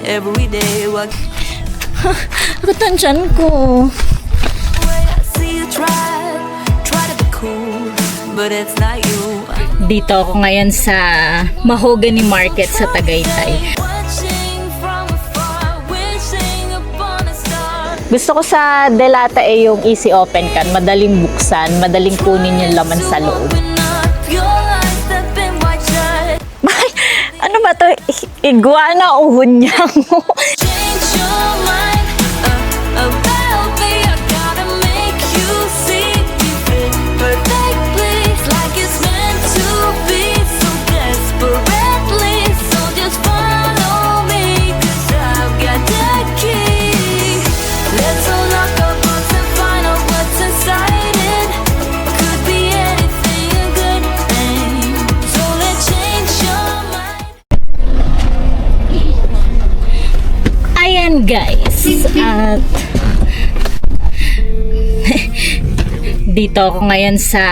every day. What Tansyan ko. way I see you try to be cool, but it's not you. Dito ako ngayon sa Mahogany Market sa Tagaytay. Watching from afar, wishing upon a star. Gusto ko sa Delata yung easy open can. Madaling buksan, madaling kunin yung laman sa loob. Open up your eyes, step in white shirt. Ano ba to? Iguana o hunyang mo? Change your mind about me. I gotta make you see me fit perfectly, like it's meant to be, so desperately. So just follow me, 'cause I've got the key. Let's unlock our hearts and find out what's inside it. Could be anything, a good thing. So let's change your mind. Ayan guys, at dito ako ngayon sa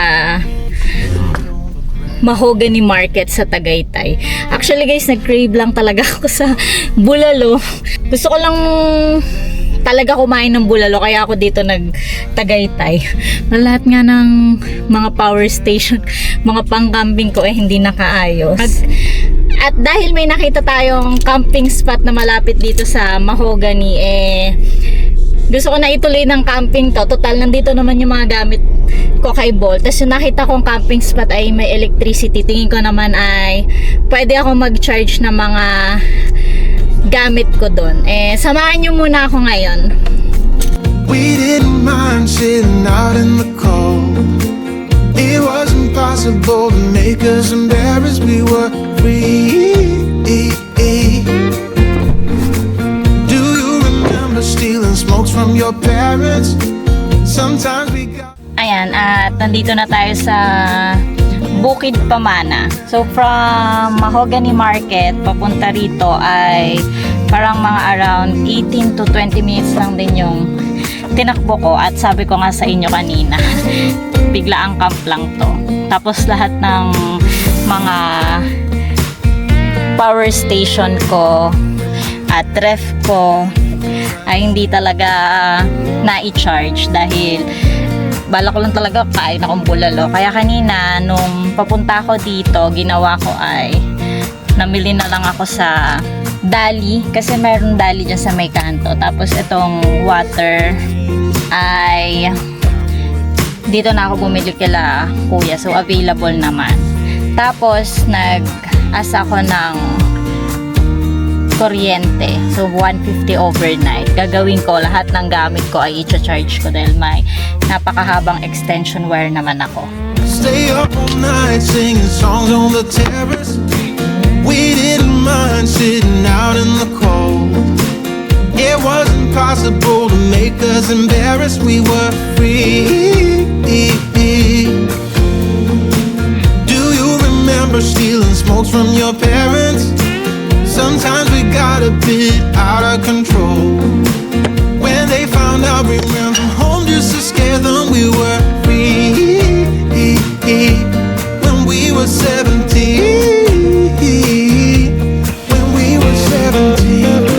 Mahogany Market sa Tagaytay. Actually guys, nag-crave lang talaga ako sa bulalo. Gusto ko lang talaga kumain ng bulalo, kaya ako dito nag-Tagaytay. Lahat nga ng mga power station, mga pang-camping ko hindi nakaayos. At dahil may nakita tayong camping spot na malapit dito sa Mahogany, gusto ko na ituloy ng camping to. Total, nandito naman yung mga gamit ko kay Bolt. Tapos yung nakita kong camping spot ay may electricity. Tingin ko naman ay pwede ako mag-charge ng mga gamit ko doon. Samahan nyo muna ako ngayon. We didn't mind sitting out in the cold. It wasn't possible to make us embarrassed. We were free. Do you remember stealing smokes from your parents? Sometimes we got. Ayan, at nandito na tayo sa Bukid Pamana. So from Mahogany Market papunta rito ay parang mga around 18 to 20 minutes lang din yung tinakbo ko, at sabi ko nga sa inyo kanina bigla ang camp lang to. Tapos lahat ng mga power station ko at ref ko ay hindi talaga na-i-charge dahil bala ko lang talaga kain akong bulalo. Kaya kanina nung papunta ako dito, ginawa ko ay namili na lang ako sa Dali, kasi mayroong Dali dyan sa may kanto. Tapos itong water ay dito na ako bumili kila kuya, so available naman. Tapos nag-asa ako ng kuryente, so 150 overnight. Gagawin ko, lahat ng gamit ko ay i-charge ko dahil may napakahabang extension wire naman ako. Stay up all night singing songs on the terrace. We didn't mind sitting out in the cold. It wasn't possible to make us embarrassed. We were free. Do you remember stealing smokes from your parents? Sometimes we got a bit out of control. When they found out we ran from home just to scare them, we were free. When we were 17. When we were 17.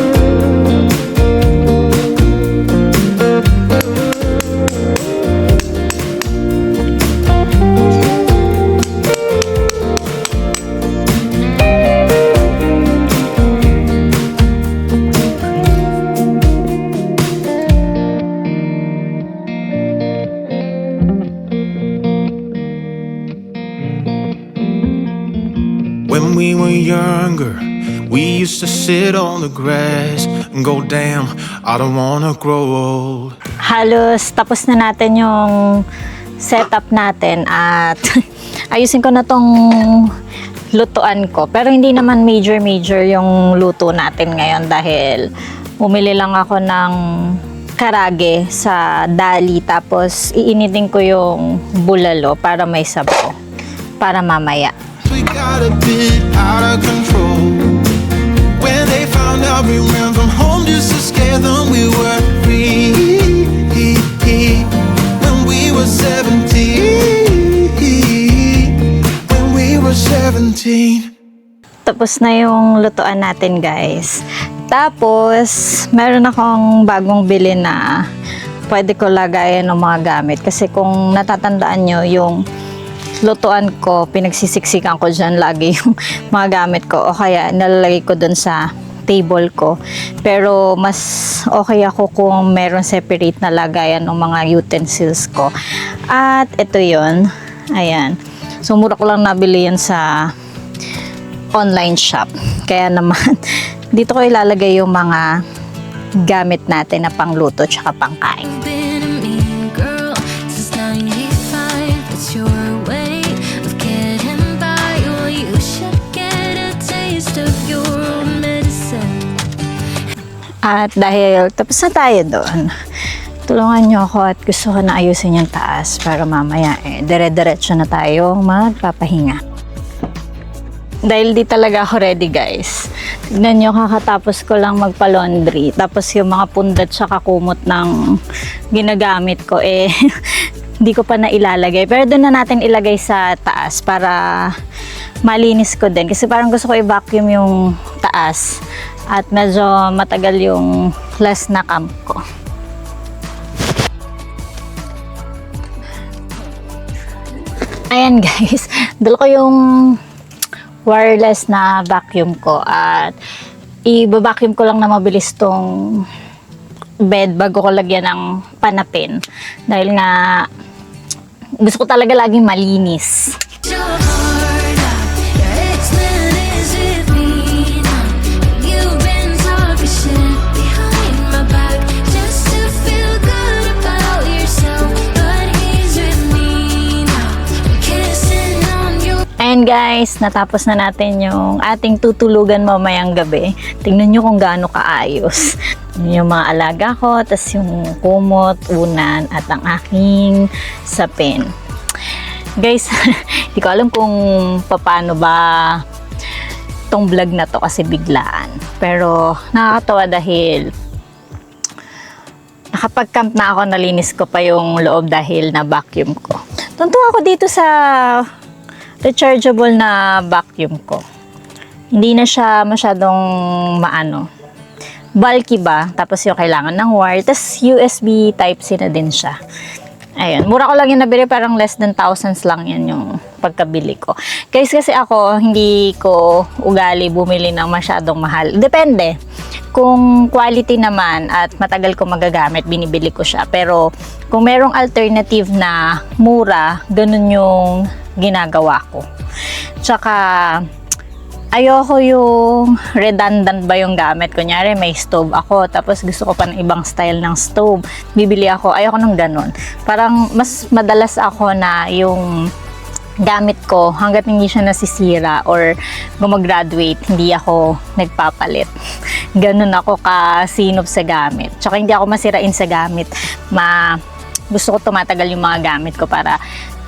When we were younger, we used to sit on the grass and go, damn, I don't wanna grow old. Halos tapos na natin yung setup natin at ayusin ko na tong lutuan ko. Pero hindi naman major yung luto natin ngayon dahil umili lang ako ng karage sa Dali, tapos iinitin ko yung bulalo para may sabaw para mamaya. We got a bit out of control. When they found out we ran from home just to scare them, we were free. When we were 17. When we were 17. Tapos na yung lutuan natin guys. Tapos, meron akong bagong bili na pwede ko lagayan ng mga gamit. Kasi kung natatandaan nyo, yung lutuan ko, pinagsisiksikan ko dyan lagi yung mga gamit ko. O kaya, nalalagay ko dun sa table ko. Pero, mas okay ako kung meron separate na lagayan ng mga utensils ko. At, ito yon. Ayan. So, mura ko lang nabili yan sa online shop. Kaya naman, dito ko ilalagay yung mga gamit natin na pangluto tsaka pangkain. Been a mean girl since 95. It's your way of getting by. Well, you should get a taste of your own medicine. At dahil tapos na tayo doon, tulungan nyo ako at gusto ko na ayusin yung taas para mamaya dire-diretso na tayo magpapahinga. Dahil di talaga ako ready, guys. Tignan nyo, kakatapos ko lang magpa-laundry. Tapos yung mga pundat sa kumot ng ginagamit ko, hindi ko pa na ilalagay. Pero doon na natin ilagay sa taas para malinis ko din. Kasi parang gusto ko i-vacuum yung taas. At medyo matagal yung last na camp ko. Ayan, guys. Dala ko yung wireless na vacuum ko at i-vacuum ko lang na mabilis tong bed bago ko lagyan ng panapin dahil nga gusto ko talaga laging malinis. Your heart out, your ex-man is with me now. You've been talking shit behind my back just to feel good about yourself. But he's with me now, kissing on your. Ayan guys, natapos na natin yung ating tutulugan mamayang gabi. Tingnan nyo kung gaano kaayos. Yung mga alaga ko, tas yung kumot, unan, at ang aking sapin. Guys, hindi ko alam kung paano ba tong vlog na to kasi biglaan. Pero nakakatawa dahil nakapag-camp na ako, nalinis ko pa yung loob dahil na vacuum ko. Tuntua ako dito sa rechargeable na vacuum ko. Hindi na siya masyadong bulky ba, tapos yung kailangan ng wire, tapos USB Type-C na din siya. Ayun, mura ko lang yung nabili, parang less than thousands lang yan yung pagkabili ko. Guys, kasi ako, hindi ko ugali bumili ng masyadong mahal. Depende. Kung quality naman at matagal ko magagamit, binibili ko siya. Pero kung merong alternative na mura, ganun yung ginagawa ko. Tsaka, ayoko yung redundant ba yung gamit. Kunyari, may stove ako, tapos gusto ko pa ng ibang style ng stove. Bibili ako, ayoko ng ganun. Parang mas madalas ako na yung gamit ko hanggat hindi siya nasisira or gumagraduate, hindi ako nagpapalit. Ganun ako kasinop sa gamit. Tsaka hindi ako masirain sa gamit. Gusto ko tumatagal yung mga gamit ko para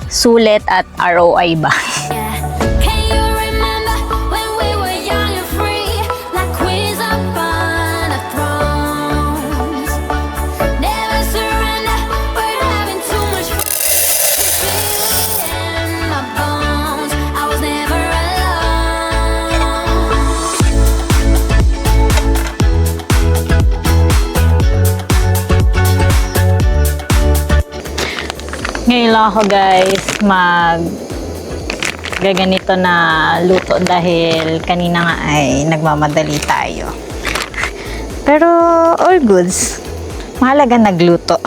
sulit at ROI ba. Can you remember when we were young and free, like queens up on a thrones? Never surrender, we're having too much fun. In my bones, I was never alone. Ngayon lang ako guys gaganito na luto dahil kanina nga ay nagmamadali tayo. Pero all goods. Mahalaga nagluto.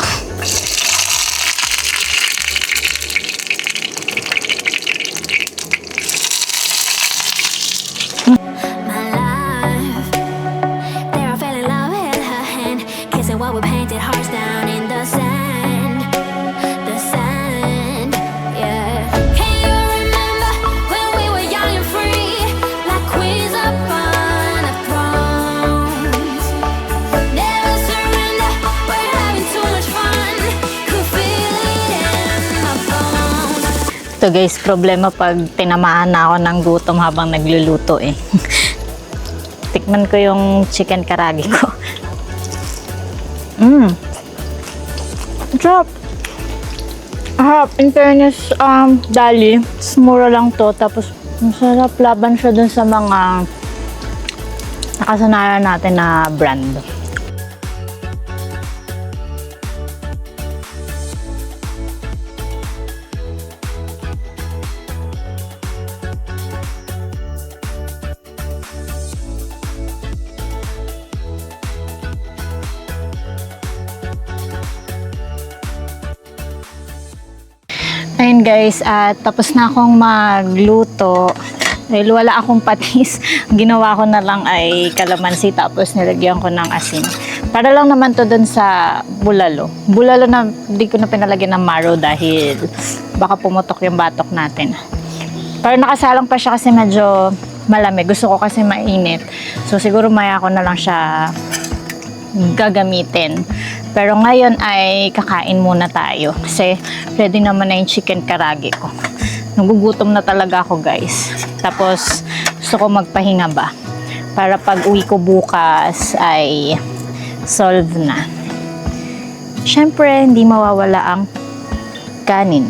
My life, there I fell in love with her hand, kissing while we painted hearts down in the sand, yeah. Can you remember when we were young and free, like queens up on a thrones? Never surrender, we're having too much fun, could feel it in my bones. Ito guys, problema pag tinamaan na ako ng gutom habang nagluluto eh. Tikman ko yung chicken karagi ko. Sarap. In fairness, dali, mura lang to. Tapos, masarap laban siya dun sa mga nakasanayan natin na brand. Ayun guys, at tapos na akong magluto. Dahil wala akong patis, ginawa ko na lang ay kalamansi tapos nilagyan ko ng asin. Para lang naman to dun sa bulalo. Bulalo na hindi ko na pinalagyan ng marrow dahil baka pumutok yung batok natin. Pero nakasalang pa siya kasi medyo malamig. Gusto ko kasi mainit. So siguro maya ko na lang siya gagamitin. Pero ngayon ay kakain muna tayo kasi ready naman na yung chicken karage ko. Nagugutom na talaga ako guys. Tapos gusto ko magpahinga ba para pag uwi ko bukas ay solve na. Syempre hindi mawawala ang kanin.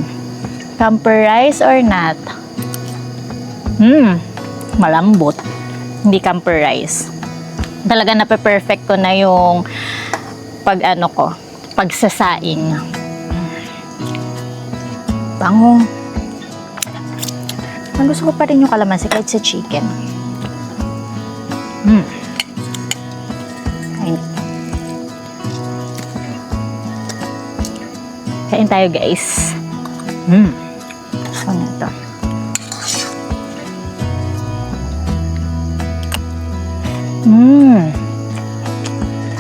Camper rice or not? Malambot. Hindi camper rice. Talaga na-perfect ko na yung pagsasaing. Bango. Ang gusto ko pa rin yung kalamansi kahit sa chicken. Kain tayo guys. Ano ito?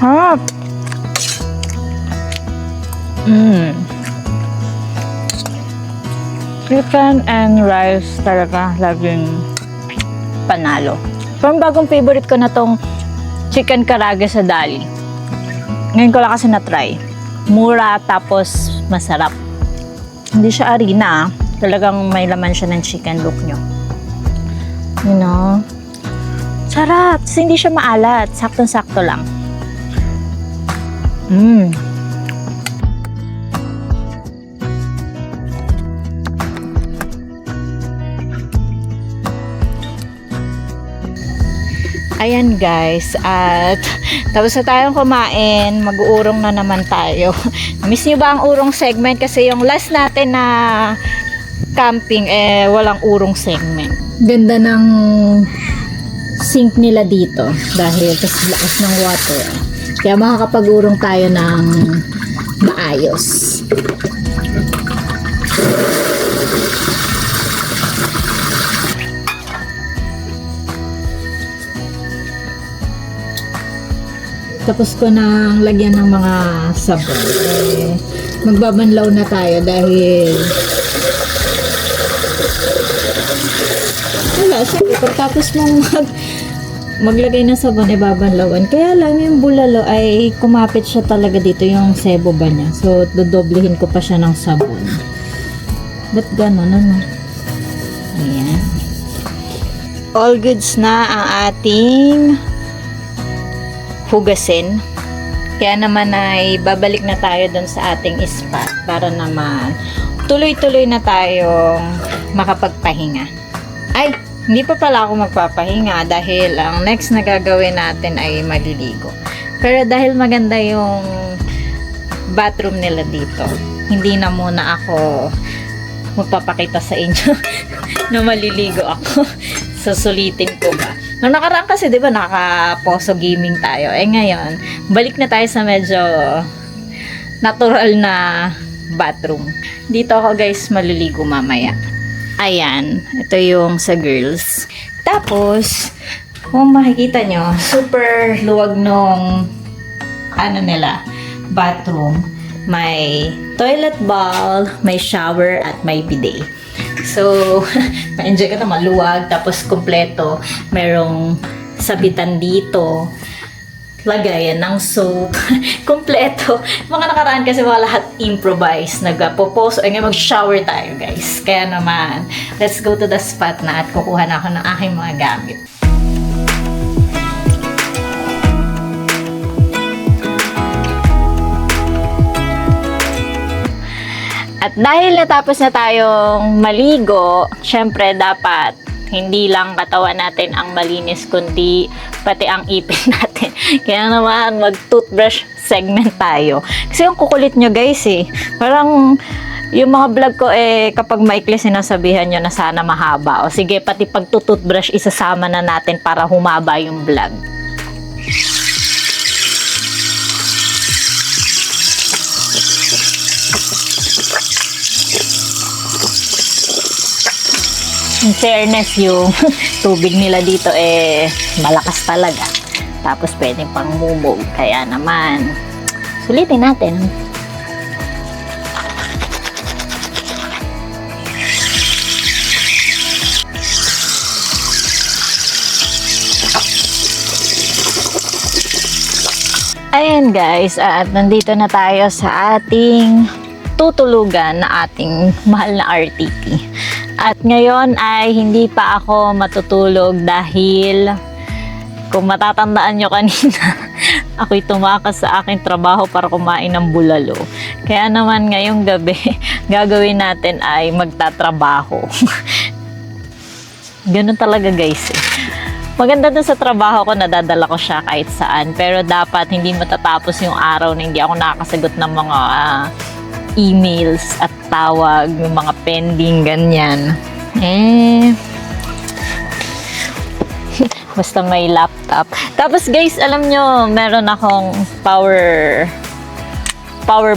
Harap. Chicken and rice talaga laging panalo. Pero bagong favorite ko na tong chicken karage sa Dali. Ngayon ko lang kasi na-try. Mura tapos masarap. Hindi siya harina. Talagang may laman siya ng chicken look nyo. You know? Sarap. Kasi hindi siya maalat. Saktong-sakto lang. Ayan guys, at tapos na tayong kumain, mag-uurong na naman tayo. Miss nyo ba ang urong segment? Kasi yung last natin na camping, walang urong segment. Ganda ng sink nila dito dahil kasi lakas ng water. Kaya makakapag-urong tayo ng maayos. Tapos ko nang lagyan ng mga sabon. Magbabanlaw na tayo dahil wala, syempre pagtapos mong maglagay ng sabon ay babanlawan. Kaya lang yung bulalo ay kumapit siya talaga dito yung sebo ba niya. So dodoblehin ko pa siya ng sabon. Ba't ganon ano? Ayan. All goods na ang ating hugasin. Kaya naman ay babalik na tayo dun sa ating spot para naman tuloy-tuloy na tayong makapagpahinga. Ay, hindi pa pala ako magpapahinga dahil ang next na gagawin natin ay maliligo. Pero dahil maganda yung bathroom nila dito, hindi na muna ako magpapakita sa inyo na maliligo ako. Susulitin ko ba? Nung nakaraan kasi, di ba, naka-poso gaming tayo. Ngayon, balik na tayo sa medyo natural na bathroom. Dito ako, guys, maliligo mamaya. Ayan, ito yung sa girls. Tapos, kung makikita nyo, super luwag nung bathroom. May toilet bowl, may shower, at may bidet. So, ma-enjoy ka na, maluwag, tapos kompleto. Merong sabitan dito, lagayan ng soap, kompleto. Mga nakaraan kasi mga lahat improvise, nagpo-poso, ngayon mag-shower tayo guys. Kaya naman, let's go to the spot na at kukuha na ako ng aking mga gamit. At dahil natapos na tayong maligo, syempre dapat hindi lang katawan natin ang malinis, kundi pati ang ipin natin. Kaya naman, mag-toothbrush segment tayo. Kasi yung kukulit nyo guys eh. Parang yung mga vlog ko kapag maikli sinasabihan nyo na sana mahaba. O sige, pati pag-toothbrush isasama na natin para humaba yung vlog. In fairness, yung tubig nila dito malakas talaga. Tapos pwedeng pang mumog. Kaya naman, sulitin natin. Ayan guys, at nandito na tayo sa ating tutulugan na ating mahal na RTT. At ngayon ay hindi pa ako matutulog dahil kung matatandaan nyo kanina, ako'y tumakas sa aking trabaho para kumain ng bulalo. Kaya naman ngayong gabi, gagawin natin ay magtatrabaho. Ganun talaga guys eh. Maganda dun sa trabaho ko, nadadala ko siya kahit saan. Pero dapat hindi matatapos yung araw na hindi ako nakakasagot ng mga emails at tawag, yung mga pending, ganyan. Basta may laptop. Tapos guys, alam nyo, meron akong power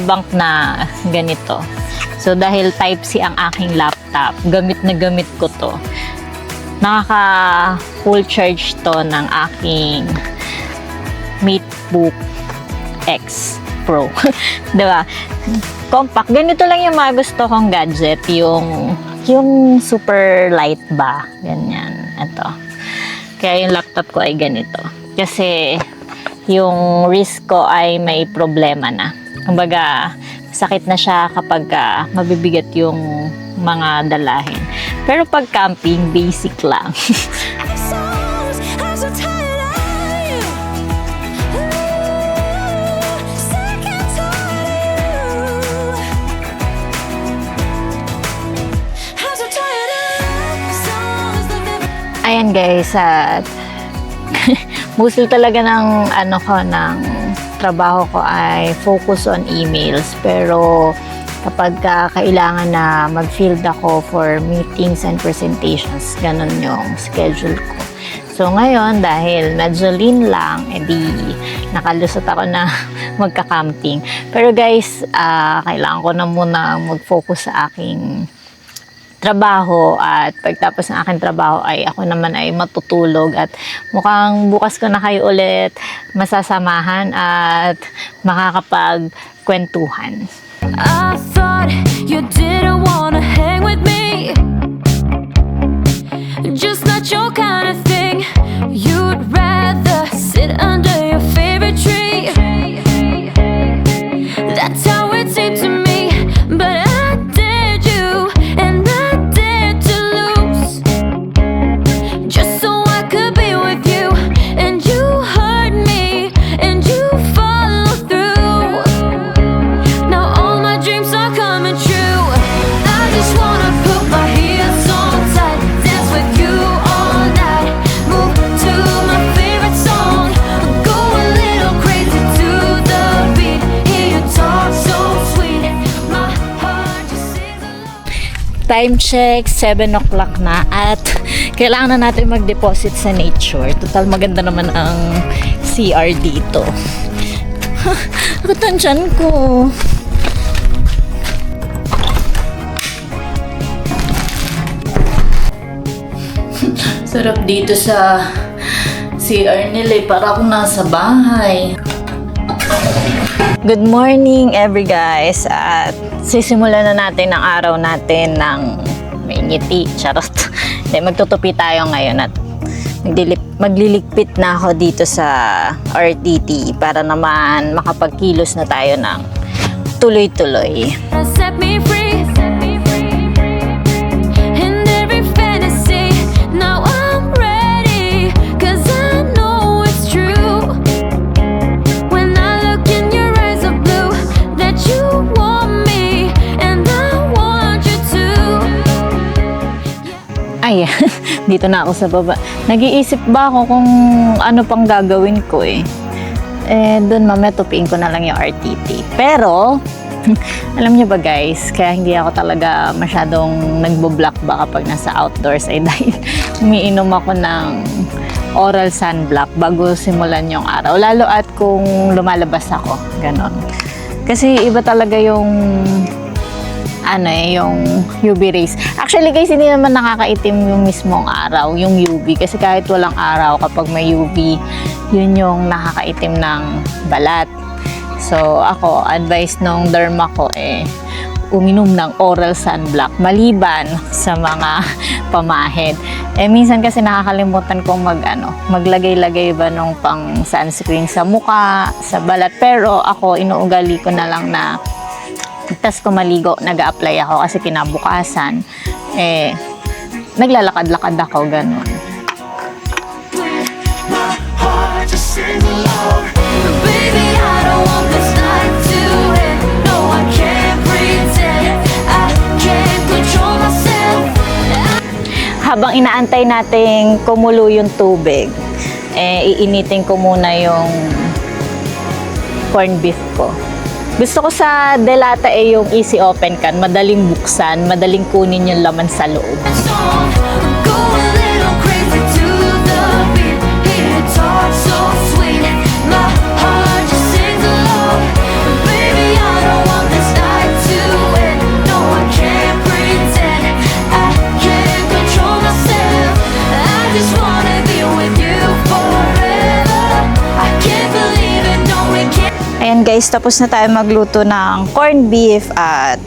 bank na ganito. So dahil Type-C ang aking laptop, gamit na gamit ko to. Nakaka full charge to ng aking MateBook X Pro. Diba? Compact. Ganito lang yung mga gusto kong gadget. Yung super light ba. Ganyan. Ito. Kaya yung laptop ko ay ganito. Kasi yung wrist ko ay may problema na. Kumbaga, sakit na siya kapag mabibigat yung mga dalahin. Pero pag camping, basic lang. Ayan guys, at mostly talaga ng ng trabaho ko ay focus on emails, pero kapag kailangan na mag-field ako for meetings and presentations, ganun yung schedule ko. So ngayon, dahil medyo lean lang, edi nakalusot ako na magka-camping. Pero guys, kailangan ko na muna mag-focus sa aking trabaho, at pagtapos ng aking trabaho ay ako naman ay matutulog, at mukhang bukas ko na kayo ulit masasamahan at makakapagkwentuhan. I thought you didn't wanna hang with me, just not your kind of thing. You'd rather sit under your favorite tree. That's how it seemed to me, but I dared you and I dared to lose, just so I could be with you. And you hurt me and you follow through. Now all my dreams are coming true. I just wanna put my heels on tight, dance with you all night, move to my favorite song, go a little crazy to the beat, hear you talk so sweet, my heart just sings along. Time check, 7 o'clock na, at kailangan na natin mag-deposit sa nature. Total maganda naman ang CR dito. Ako tansyan ko. Sarap dito sa CR nila, para akong nasa bahay. Good morning every guys, at sisimulan na natin ang araw natin ng may ngiti. Charot. Magtutupi tayo ngayon at magliligpit na ako dito sa RTT para naman makapagkilos na tayo ng tuloy-tuloy. Set me free, in every fantasy. Now I'm ready, 'cause I know it's true. When I look in your eyes of blue, that you want me and I want you to. Ay, Dito na ako sa baba. Nag-iisip ba ako kung ano pang gagawin ko eh. Doon mamaya tupiin ko na lang yung RTT. Pero, alam niyo ba guys, kaya hindi ako talaga masyadong nagbo-block ba kapag nasa outdoors ay dahil umiinom ako ng oral sunblock bago simulan yung araw. Lalo at kung lumalabas ako. Ganon. Kasi iba talaga yung yung UV rays. Actually guys, hindi naman nakakaitim yung mismong araw, yung UV. Kasi kahit walang araw, kapag may UV, yun yung nakakaitim ng balat. So ako, advice nung derma ko uminom ng oral sunblock maliban sa mga pamahid. Minsan kasi nakakalimutan kong maglagay-lagay ba nung pang sunscreen sa muka, sa balat. Pero ako, inuugali ko na lang na tas ko maligo, nag-a-apply ako kasi kinabukasan, naglalakad-lakad ako, ganun. Baby, I don't want this night to end. No, I can't pretend. I can't control myself. Habang inaantay nating kumulo yung tubig, iinitin ko muna yung corned beef ko. Gusto ko sa Delata yung easy open can, madaling buksan, madaling kunin yung laman sa loob. Go a little crazy to the beat. Hear it talk so sweet. My heart just sings along. Baby, I don't want this night to end. No, I can't pretend. I can't control myself. I just wanna be with you forever. I can't believe it, no, we can't. Ayan guys, tapos na tayo magluto ng corned beef at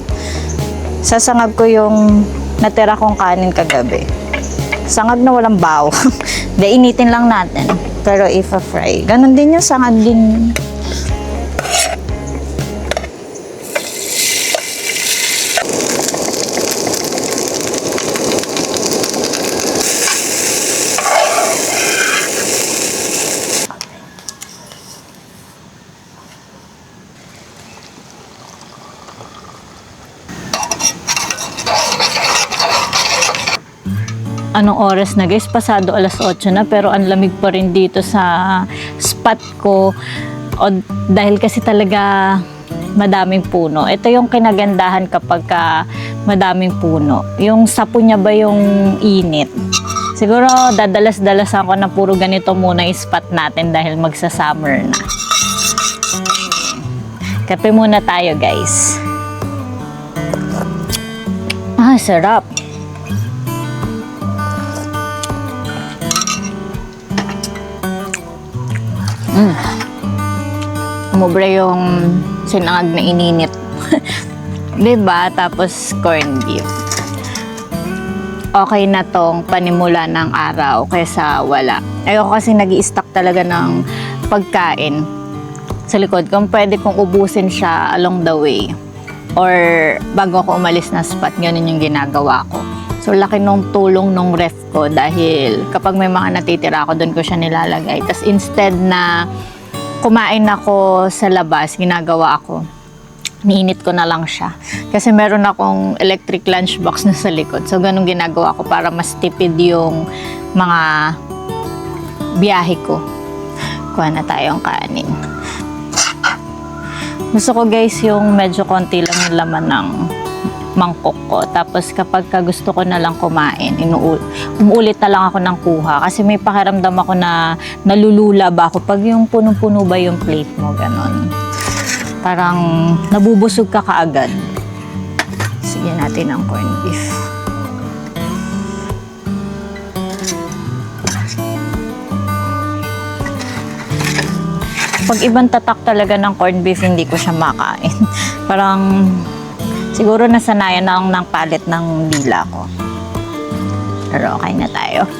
sasangag ko yung natira kong kanin kagabi. Sangag na walang baw. Initin lang natin. Pero ipa-fry. Ganon din yung sangag din. Anong oras na guys? Pasado alas 8 na pero ang lamig pa rin dito sa spot ko dahil kasi talaga madaming puno. Ito yung kinagandahan kapag madaming puno. Yung sapo niya ba yung init? Siguro dadalas-dalas ako na puro ganito muna yung spot natin dahil magsa-summer na. Kape muna tayo guys. Sarap. Umubra yung sinangag na ininit. Diba? Tapos corned beef. Okay na tong panimula ng araw kaysa wala. Ayoko kasi nag-i-stock talaga ng pagkain sa likod. Kung pwede kong ubusin siya along the way or bago ako umalis na spot, ganun yung ginagawa ko. So, laki nung tulong nung ref ko dahil kapag may mga natitira ako, doon ko siya nilalagay. Tapos instead na kumain ako sa labas, ginagawa ako, niinit ko na lang siya. Kasi meron akong electric lunchbox na sa likod. So, ganun ginagawa ko para mas tipid yung mga biyahe ko. Kuha na tayong kanin. Gusto ko guys yung medyo konti lang yung laman ng mangkok ko. Tapos kapag gusto ko na lang kumain, umuulit na lang ako ng kuha. Kasi may pakiramdam ako na nalulula ba ako pag yung punong-puno ba yung plate mo, ganon. Parang nabubusog ka kaagad. Sige natin ang corned beef. Pag ibang tatak talaga ng corned beef, hindi ko siya makain. Parang siguro nasanayan na akong ng palit ng dila ko. Pero okay na tayo.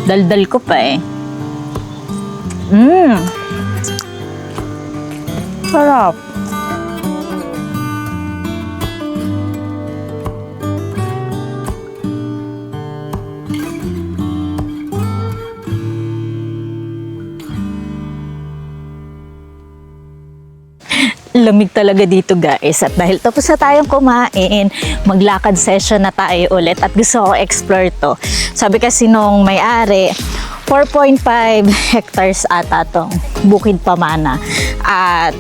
Daldal ko pa eh. Sarap. lamig talaga dito guys. At dahil tapos na tayong kumain, maglakad session na tayo ulit at gusto ko explore to. Sabi kasi nung may-ari, 4.5 hectares ata tong Bukid Pamana. At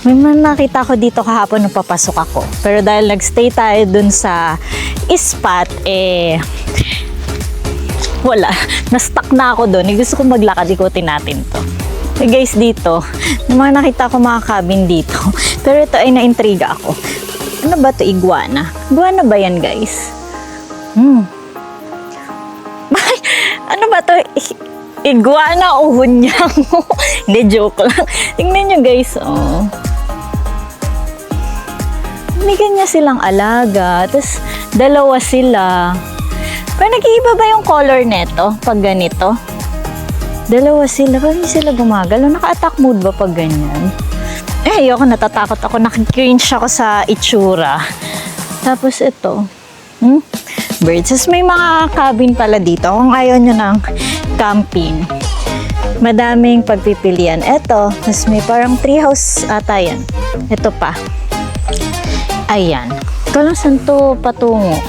may nakita ko dito kahapon nung papasok ako. Pero dahil nagstay tayo dun sa spot, wala. Na-stuck na ako dun. Gusto ko maglakad, ikutin natin to. Guys, dito, may nakita ko mga cabin dito. Pero ito ay naintriga ako. Ano ba to? Iguana? Iguana ba yan, guys? Ano ba to? Iguana o hunyang? Hindi, joke lang. Tingnan nyo, guys, oh. May ganyan silang alaga. Tapos, dalawa sila. Pero nag-iiba ba yung color neto pag ganito? Dalawa sila. Parang hindi sila gumagalaw. Naka-attack mode ba pag ganyan? Ayoko, natatakot ako. Nakikringe ako sa itsura. Tapos ito. Birds. Tapos may mga cabin pala dito. Kung ayaw nyo ng camping. Madaming pagpipilian. Ito. Tapos may parang treehouse ata yan. Ito pa. Ayan. Ito lang saan to patungo.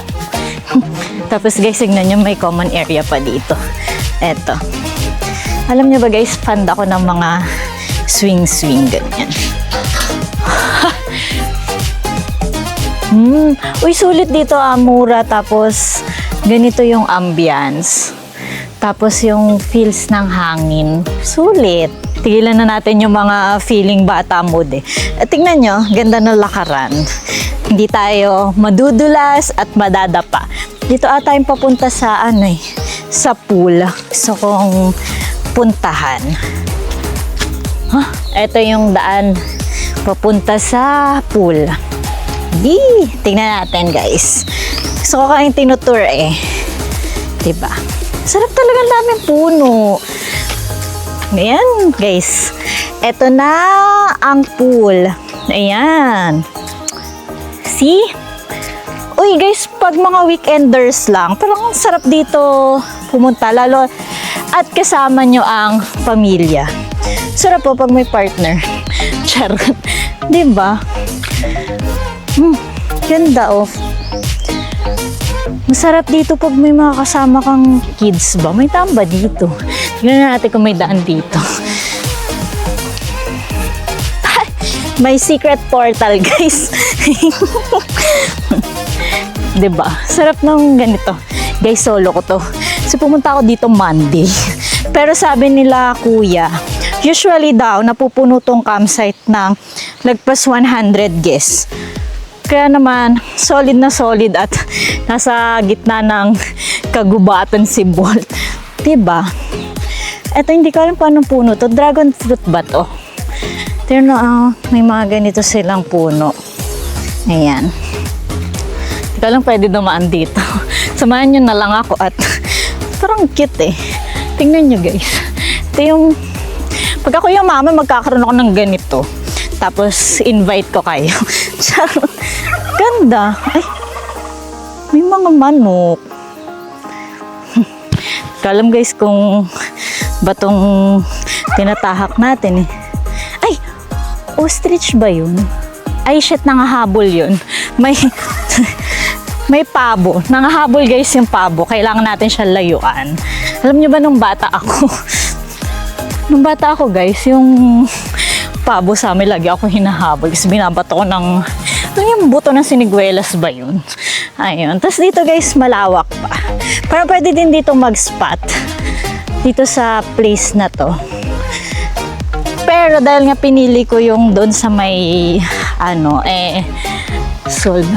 Tapos guys, tignan nyo, may common area pa dito. Eto. Alam nyo ba guys, fan ako ng mga swing-swing ganyan. Uy, sulit dito, mura. Tapos, ganito yung ambience. Tapos yung feels ng hangin. Sulit. Tigilan na natin yung mga feeling bata mood At tingnan nyo, ganda ng lakaran. Hindi tayo madudulas at madadapa. Dito ata yung papunta sa sa pool. Gusto kong puntahan. Ito yung daan papunta sa pool. Tingnan natin guys. Gusto ko kayong tinutour Diba? Sarap talaga, daming puno. Ayan guys. Ito na ang pool. Ayan. See? Uy guys, pag mga weekenders lang, parang sarap dito pumunta, lalo at kasama nyo ang pamilya. Sarap po pag may partner. Charot. Diba? Ganda Masarap dito pag may mga kasama kang kids ba? May tamba dito. Tignan natin kung may daan dito. May secret portal guys. Diba? Sarap ng ganito. Guys, solo ko to. So, pumunta ako dito Monday. Pero sabi nila, kuya, usually daw, napupuno tong campsite ng lagpas 100 guests. Kaya naman, solid na solid at nasa gitna ng kagubatan si Bolt. Diba? Eto, hindi ko alam paano puno to. Dragon fruit ba to? Pero may mga ganito silang puno. Ayan. Hindi ko alam pwede dumaan dito. Samahan nyo na lang ako at parang cute Tingnan nyo guys. Ito yung pag ako yung mama, magkakaroon ako ng ganito. Tapos invite ko kayo. Ganda. Ay, may mga manok. Kalam guys kung batong tinatahak natin Ay, ostrich ba yun? Ay, shit, nangahabol yun. May pabo. Nangahabol guys yung pabo. Kailangan natin siya layuan. Alam nyo ba nung bata ako? Nung bata ako guys, yung pabo sa amin lagi ako hinahabol. Kasi binabato ko ng yung buto ng siniguelas ba yun? Ayun. Tapos dito guys, malawak pa. Parang pwede din dito mag-spot. Dito sa place na to. Pero dahil nga pinili ko yung doon sa may solve.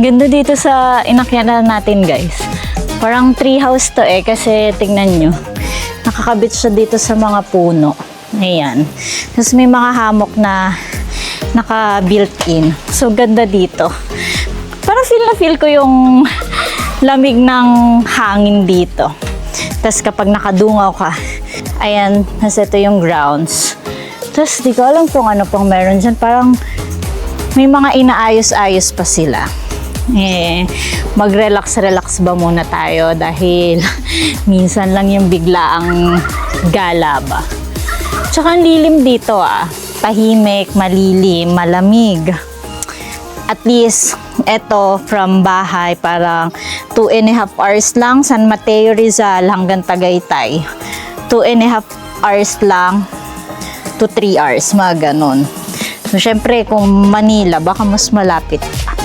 Ganda dito sa inakyanan natin guys. Parang treehouse to kasi tingnan nyo. Nakakabit siya dito sa mga puno. Ayan. Tapos may mga hammock na naka-built-in. So ganda dito. Parang feel ko yung lamig ng hangin dito. Tapos kapag nakadungaw ka, ayan, nasa ito yung grounds. Tapos di ko alam kung ano pang meron dyan. Parang may mga inaayos-ayos pa sila. Mag-relax ba muna tayo dahil minsan lang yung biglaang gala ba. Tsaka ang lilim dito tahimik, malilim, malamig. At least, eto from bahay, parang 2.5 hours lang, San Mateo Rizal hanggang Tagaytay. 2.5 hours lang to 3 hours, mga ganon. So, syempre, kung Manila, baka mas malapit pa.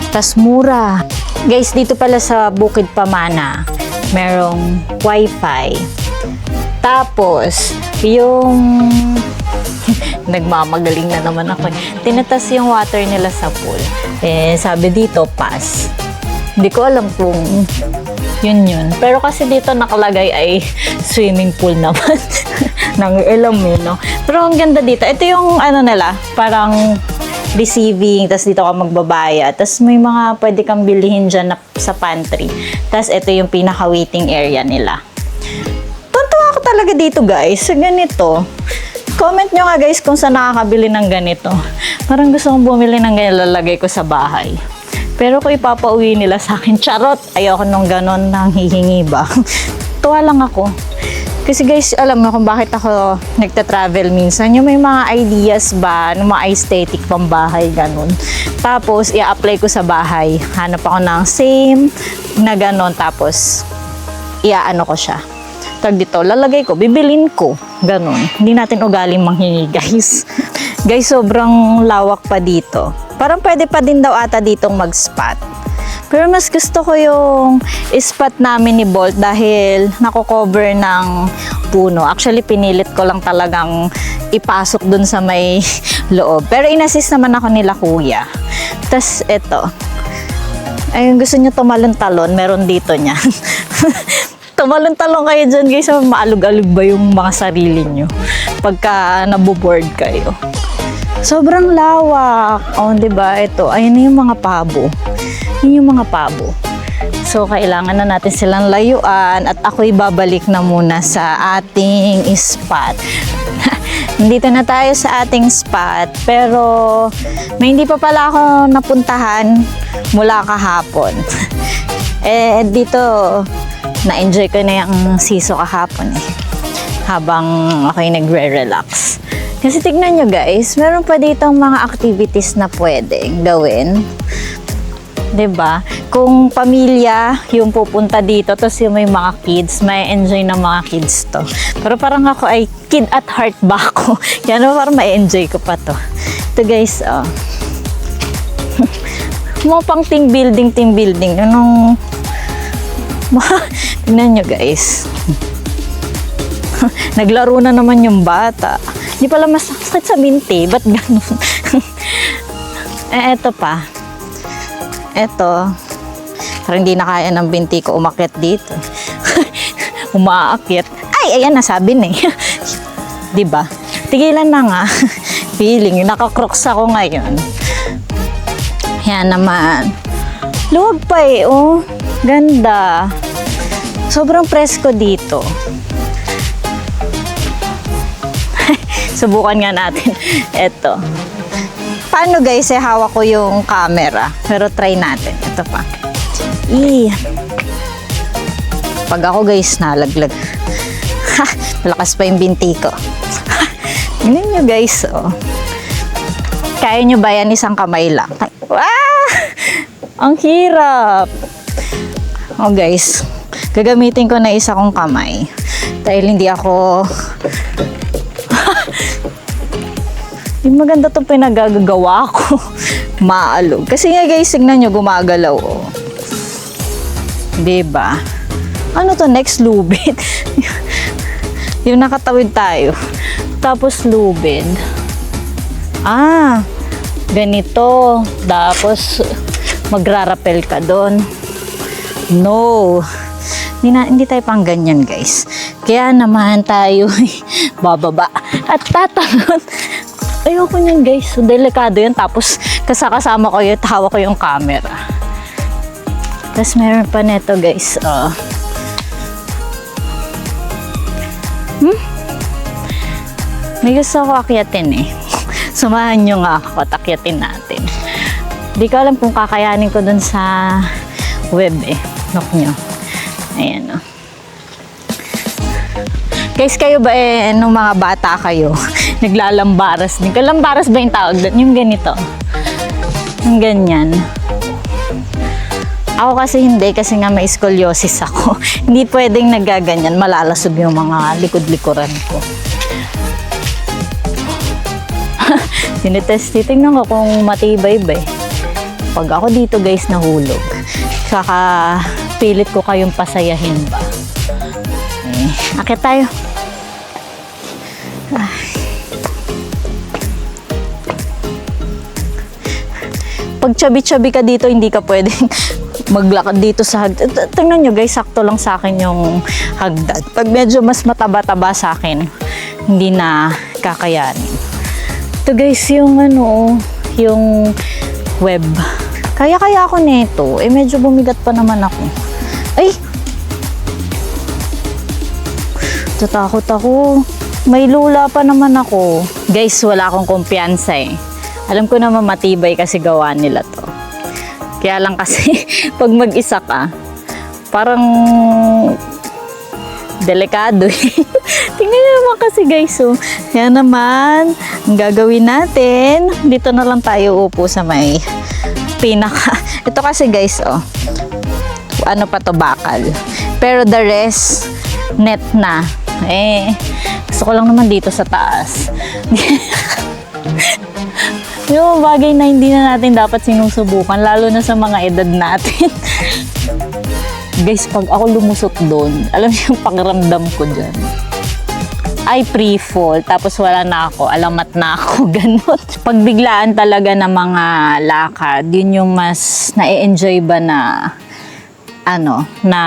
Tas mura. Guys, dito pala sa Bukid Pamana, merong wifi. Tapos, yung nagmamagaling na naman ako. Tinatas yung water nila sa pool. Sabi dito, pass. Hindi ko alam kung yun. Pero kasi dito nakalagay ay swimming pool naman. Nang alam no? Pero ang ganda dito. Ito yung nila, parang receiving, tas dito ka magbabaya. Tas may mga pwede kang bilhin dyan sa pantry. Tas ito yung pinaka-waiting area nila. Tuntua ako talaga dito, guys. Sa ganito. Comment nyo nga guys kung saan nakakabili ng ganito. Parang gusto kong bumili ng ganyan, lalagay ko sa bahay. Pero kung ipapauwi nila sa akin, charot, ayoko nung ganon nang hihingi ba. Tuwa lang ako. Kasi guys, alam mo kung bakit ako nagta-travel minsan. Yung may mga ideas ba, ng mga aesthetic pang bahay, ganon. Tapos, i-apply ko sa bahay. Hanap ako ng same na ganon. Tapos, iaano ko siya. Tag dito, lalagay ko, bibilin ko. Ganon. Hindi natin ugaling manghingi, guys. Guys, sobrang lawak pa dito. Parang pwede pa din daw ata ditong mag-spot. Pero mas gusto ko yung spot namin ni Bolt dahil nako-cover ng puno. Actually, pinilit ko lang talagang ipasok dun sa may loob. Pero inassist naman ako nila kuya. Tas eto. Ayun, gusto nyo tumalon-talon, meron dito niyan. Tumalon-talon kayo dyan guys, maalog-alog ba yung mga sarili nyo pagka naboboard kayo. Sobrang lawak. Diba? Ito, ayun na yung mga pabo. Yun yung mga pabo. So, kailangan na natin silang layuan at ako'y babalik na muna sa ating spot. Dito na tayo sa ating spot, pero may hindi pa pala ako napuntahan mula kahapon. Dito, na-enjoy ko na yung siso kahapon habang ako'y nagre-relax. Kasi tignan nyo guys, meron pa ditong mga activities na pwedeng gawin. 'Di ba? Kung pamilya yung pupunta dito, tapos yung may mga kids, may enjoy ng mga kids to. Pero parang ako ay kid at heart ba ako? Kaya parang may enjoy ko pa to. Ito guys, mga pang team building. Anong tignan nyo guys. Naglaro na naman yung bata. Hindi pala masakit sa binti. Ba't ganun? Eto pa. Eto. Parang hindi na kaya ng binti ko umakyat dito. Umaakyat. Ay, ayan nasabi na diba? Tigilan na nga. Feeling. Nakakroks ako ngayon. Yan naman. Luwag pa Ganda. Sobrang presko dito. Subukan nga natin. Eto. Paano guys, hawak ko yung camera. Pero try natin. Ito pa. Pag ako guys, nalaglag. Malakas pa yung binti ko. Tingnan nyo guys, Kaya nyo ba yan isang kamay lang? Ang hirap. Guys, gagamitin ko na isa kong kamay. Dahil hindi ako... Yung maganda itong pinagagawa ko. Maalog. Kasi nga guys, tignan nyo, gumagalaw. Diba? Ano to? Next, lubid. Yung nakatawid tayo. Tapos lubid. Ganito. Tapos magrarapel ka doon. No. Hindi tayo pang ganyan guys. Kaya naman tayo bababa at tatangon. Ayoko niyan guys. So, delikado yan. Tapos kasama ko yun. Hawak ko yung camera. Tapos meron pa neto guys. May gusto ako akyatin Samahan nyo nga ako at akyatin natin. Di ko alam kung kakayanin ko dun sa web eh. Nok nyo. Ayan o. Guys, kayo ba nung mga bata kayo, naglalambaras din? Kalambaras ba yung tawag doon? Yung ganito. Yung ganyan. Ako kasi hindi, kasi nga may scoliosis ako. Hindi pwedeng nagaganyan, malalasog yung mga likod-likuran ko. Sinitest, titignan ko kung matibay ba eh. Pag ako dito guys nahulog, saka pilit ko kayong pasayahin ba. Akit tayo. Pag chubby-chubby ka dito, hindi ka pwedeng maglakad dito sa hagdan. Tingnan nyo guys, sakto lang sa akin yung hagdan. Pag medyo mas mataba-taba sa akin, hindi na kakayanin. Ito guys, yung yung web. Kaya-kaya ako nito. Medyo bumigat pa naman ako. Ay! Tatakot ako. May lula pa naman ako. Guys, wala akong kumpiyansa eh. Alam ko naman matibay kasi gawa nila to. Kaya lang kasi, pag mag-isa ka, parang delikado eh. Tingnan nyo naman kasi guys, oh. Kaya naman, ang gagawin natin, dito na lang tayo upo sa may pinaka. Ito kasi guys, oh. Ano pa to, bakal. Pero the rest, net na. Gusto ko lang naman dito sa taas. Yung bagay na hindi na natin dapat sinusubukan, lalo na sa mga edad natin. Guys, pag ako lumusot doon, alam niyo yung pakiramdam ko dyan. Ay, pre-fall, tapos wala na ako, alamat na ako, ganun. Pagbiglaan talaga ng mga lakad, yun yung mas na-enjoy ba na, na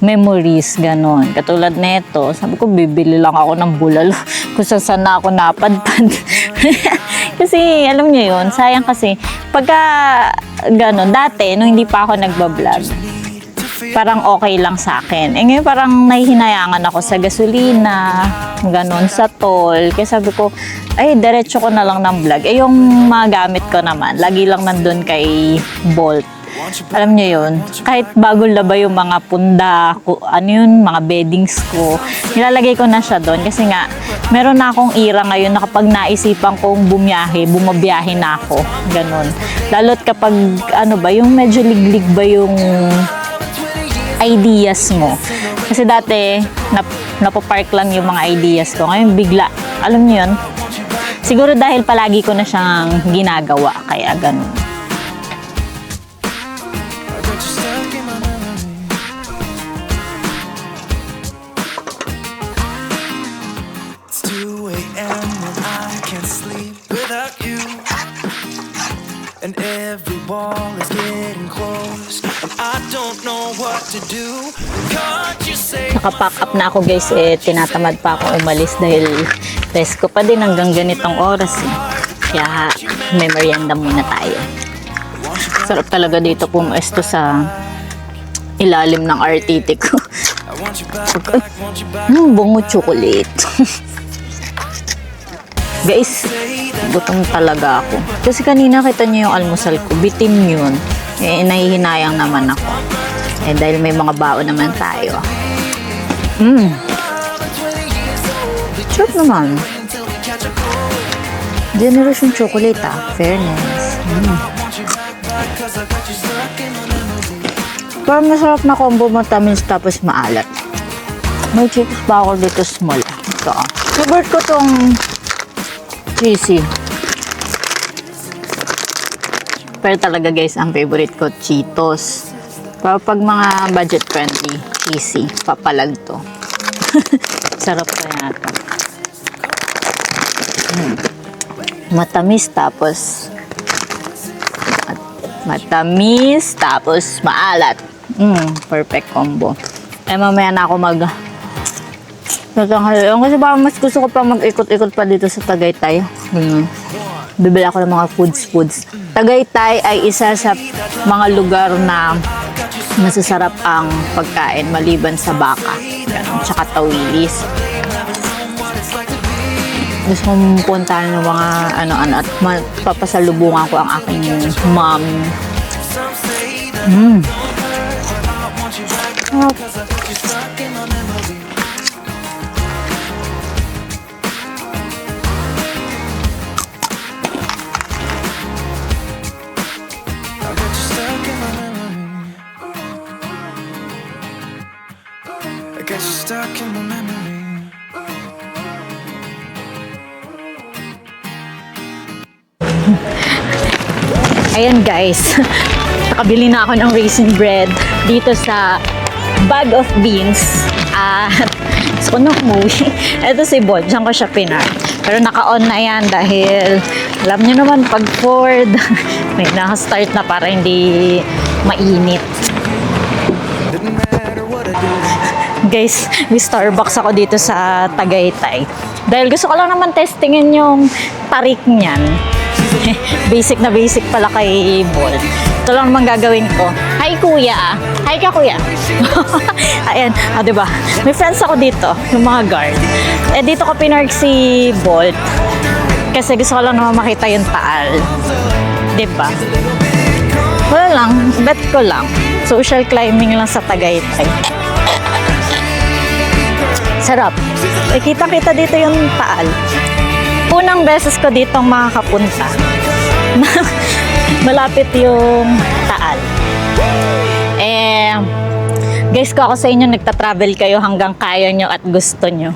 memories, ganun. Katulad nito, sabi ko, bibili lang ako ng bulalo kung saan na ako napadpad. Kasi, alam niyo yun, sayang kasi, pagka, ganun, dati, nung hindi pa ako nagbablog, parang okay lang sa akin. Ngayon parang nahihinayangan ako sa gasolina, ganun, sa toll. Kaya sabi ko, ay, diretso ko na lang ng vlog. Yung mga gamit ko naman, lagi lang nandun kay Bolt. Alam niyo yun, kahit bago laba yung mga punda, mga beddings ko, nilalagay ko na siya doon kasi nga, meron na akong era ngayon na kapag naisipan kong bumabiyahe na ako, ganun. Lalo't kapag, yung medyo liglig ba yung ideas mo. Kasi dati, napapark lang yung mga ideas ko. Ngayon bigla, alam niyo yun, siguro dahil palagi ko na siyang ginagawa, kaya ganun. And every wall is getting close, and I don't know what to do. Can't you say Nakapack up na ako guys, tinatamad pa ako umalis dahil rest ko pa din hanggang ganitong oras eh. Kaya may merienda muna tayo. Sarap talaga dito pumuesto sa ilalim ng RTT ko. Bungo chocolate. Guys, gutom talaga ako. Kasi kanina kita niyo yung almusal ko, bitin yun. Nahihinayang naman ako. Dahil may mga baon naman tayo. Sarap naman. Generous yung chocolate fairness. Parang masarap na combo, matamis tapos maalat. May chips pa ako dito small. Ito. Favorite ko tong cheesy. Pero talaga guys, ang favorite ko, Cheetos. Pero pag mga budget friendly, cheesy, papalag to. Sarap pa yata. Matamis tapos maalat. Perfect combo. Mamaya na ako kasi baka mas gusto ko pa mag-ikot-ikot pa dito sa Tagaytay. Bibili ako ng mga foods. Tagaytay ay isa sa mga lugar na masasarap ang pagkain maliban sa baka. Tsaka tawilis. Gusto kong puntahan ng mga ano-ano at papasalubungan ko ang aking mom. Some say that I want you back because I got you stuck in my memory. I got you stuck in my memory. I got you stuck in my memory. Ayan guys, nakabili na ako ng raisin bread dito sa Bag of Beans at gusto ko na umuwi. Ito si Bod, dyan ko siya pinar. Pero naka-on na yan dahil alam niyo naman pag Ford, may naka-start na para hindi mainit. Didn't matter what I do. Guys, may Starbucks ako dito sa Tagaytay. Dahil gusto ko lang naman testingin yung tarik niyan. Basic na basic pala kay Bol. Ito lang naman gagawin ko. Hi kuya. Hi ka kuya. Ayan, diba? May friends ako dito, yung mga guard. Eh dito ko pinark si Bolt. Kasi gusto ko lang naman makita yung taal. Diba? Wala lang, bet ko lang. Social climbing lang sa Tagaytay. Sarap. Eh, kita-kita dito yung taal. Unang beses ko ditong makakapunta. Malapit yung taal. Eh, guys, ko ako sa inyo, nagta-travel kayo hanggang kaya nyo at gusto nyo.